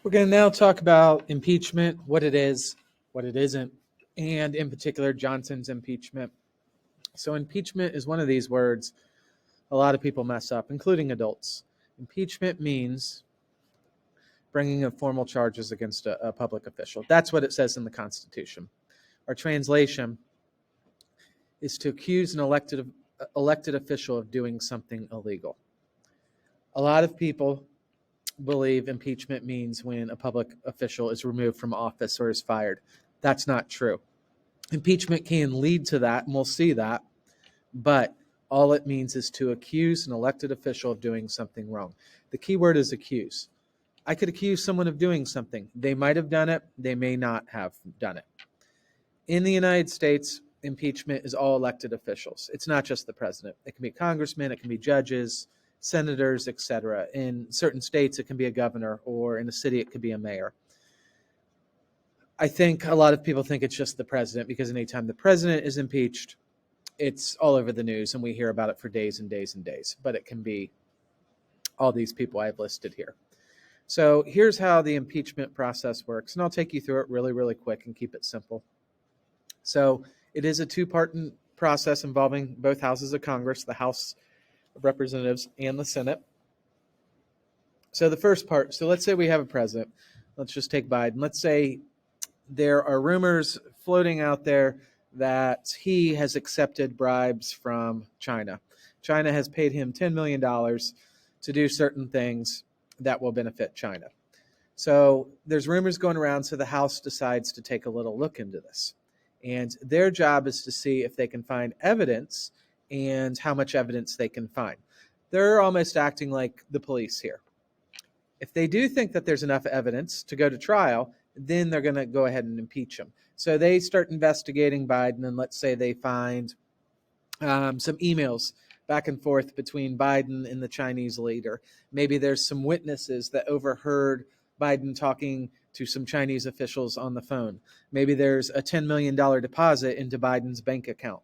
We're going to now talk about impeachment, what it is, what it isn't, and in particular, Johnson's impeachment. So, impeachment is one of these words a lot of people mess up, including adults. Impeachment means bringing of formal charges against a public official. That's what it says in the Constitution. Our translation is to accuse an elected official of doing something illegal. A lot of people believe impeachment means when a public official is removed from office or is fired. That's not true. Impeachment can lead to that, and we'll see that, but all it means is to accuse an elected official of doing something wrong. The key word is accuse. I could accuse someone of doing something. They might have done it, they may not have done it. In the United States, impeachment is all elected officials. It's not just the president. It can be congressmen, it can be judges, senators, etc. In certain states, it can be a governor, or in a city, it could be a mayor. I think a lot of people think it's just the president because anytime the president is impeached, it's all over the news and we hear about it for days and days and days. But it can be all these people I've listed here. So here's how the impeachment process works, and I'll take you through it really, really quick and keep it simple. So it is a two-part process involving both houses of Congress, the House of Representatives and the Senate. So the first part, so let's say we have a president. Let's just take Biden. Let's say there are rumors floating out there that he has accepted bribes from China. China has paid him $10 million to do certain things that will benefit China. So there's rumors going around, so the House decides to take a little look into this. And their job is to see if they can find evidence and how much evidence they can find. They're almost acting like the police here. If they do think that there's enough evidence to go to trial, then they're going to go ahead and impeach him. So they start investigating Biden, and let's say they find some emails back and forth between Biden and the Chinese leader. Maybe there's some witnesses that overheard Biden talking to some Chinese officials on the phone. Maybe there's a $10 million deposit into Biden's bank account.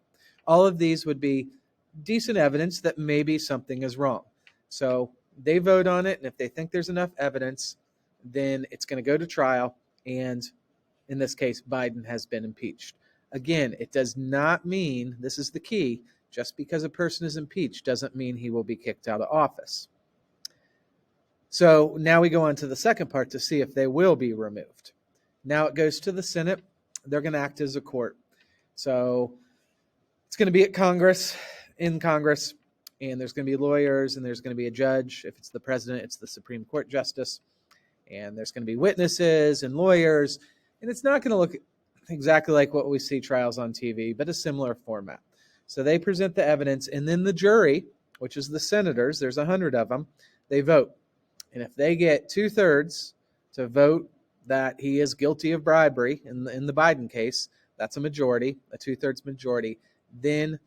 All of these would be decent evidence that maybe something is wrong. So they vote on it, and if they think there's enough evidence, then it's going to go to trial, and in this case, Biden has been impeached. Again, it does not mean, this is the key, just because a person is impeached doesn't mean he will be kicked out of office. So now we go on to the second part to see if they will be removed. Now it goes to the Senate. They're going to act as a court. So it's going to be at Congress, in Congress, and there's going to be lawyers, and there's going to be a judge. If it's the president, it's the Supreme Court justice. And there's going to be witnesses and lawyers. And it's not going to look exactly like what we see trials on TV, but a similar format. So they present the evidence, and then the jury, which is the senators, there's 100 of them, they vote. And if they get 2/3 to vote that he is guilty of bribery in the Biden case, that's a majority, a 2/3 majority, then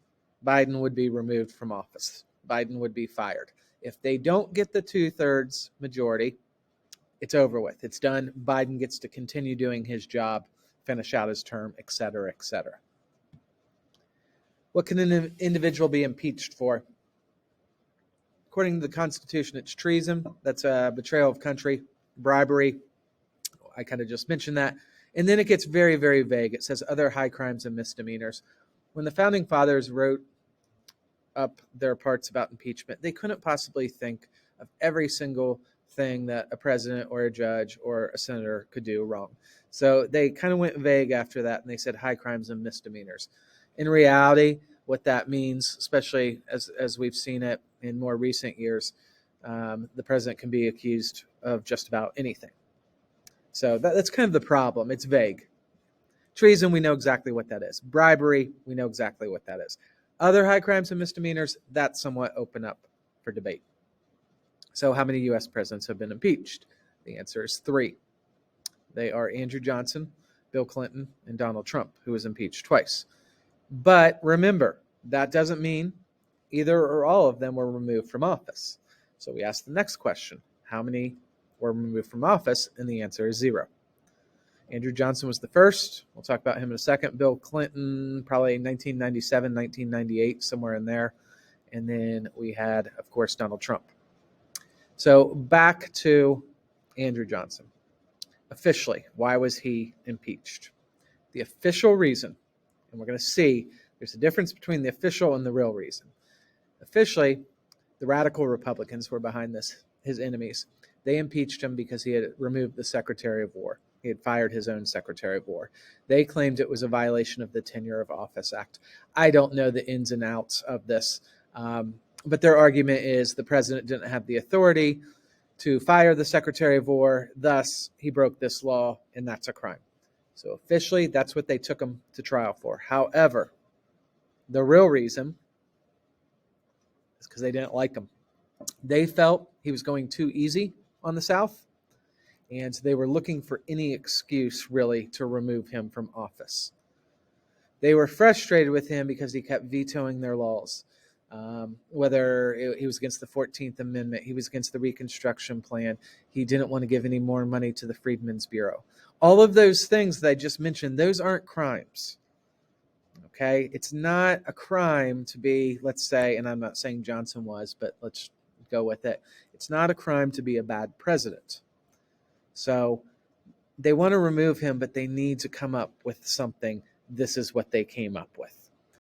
Biden would be removed from office. Biden would be fired. If they don't get the 2/3 majority, it's over with. It's done. Biden gets to continue doing his job, finish out his term, et cetera, et cetera. What can an individual be impeached for? According to the Constitution, it's treason. That's a betrayal of country, bribery. I kind of just mentioned that. And then it gets very, very vague. It says other high crimes and misdemeanors. When the Founding Fathers wrote up their parts about impeachment, they couldn't possibly think of every single thing that a president or a judge or a senator could do wrong. So they kind of went vague after that, and they said high crimes and misdemeanors. In reality, what that means, especially as we've seen it in more recent years, the president can be accused of just about anything. So that's kind of the problem. It's vague. Treason, we know exactly what that is. Bribery, we know exactly what that is. Other high crimes and misdemeanors, that's somewhat open up for debate. So how many U.S. presidents have been impeached? The answer is 3. They are Andrew Johnson, Bill Clinton, and Donald Trump, who was impeached twice. But remember, that doesn't mean either or all of them were removed from office. So we ask the next question, how many were removed from office? And the answer is 0. Andrew Johnson was the first. We'll talk about him in a second. Bill Clinton, probably 1997, 1998, somewhere in there. And then we had, of course, Donald Trump. So back to Andrew Johnson. officially, why was he impeached? The official reason, and we're going to see there's a difference between the official and the real reason. Officially, the radical Republicans were behind this, his enemies. They impeached him because he had removed the Secretary of War. He had fired his own Secretary of War. They claimed it was a violation of the Tenure of Office Act. I don't know the ins and outs of this, but their argument is the president didn't have the authority to fire the Secretary of War, thus he broke this law, and that's a crime. So officially, that's what they took him to trial for. However, the real reason is because they didn't like him. They felt he was going too easy on the South, and they were looking for any excuse, really, to remove him from office. They were frustrated with him because he kept vetoing their laws. Whether he was against the 14th Amendment, he was against the Reconstruction Plan, he didn't want to give any more money to the Freedmen's Bureau. All of those things that I just mentioned, those aren't crimes. Okay? It's not a crime to be, let's say, and I'm not saying Johnson was, but let's go with it. It's not a crime to be a bad president. So they want to remove him, but they need to come up with something. This is what they came up with.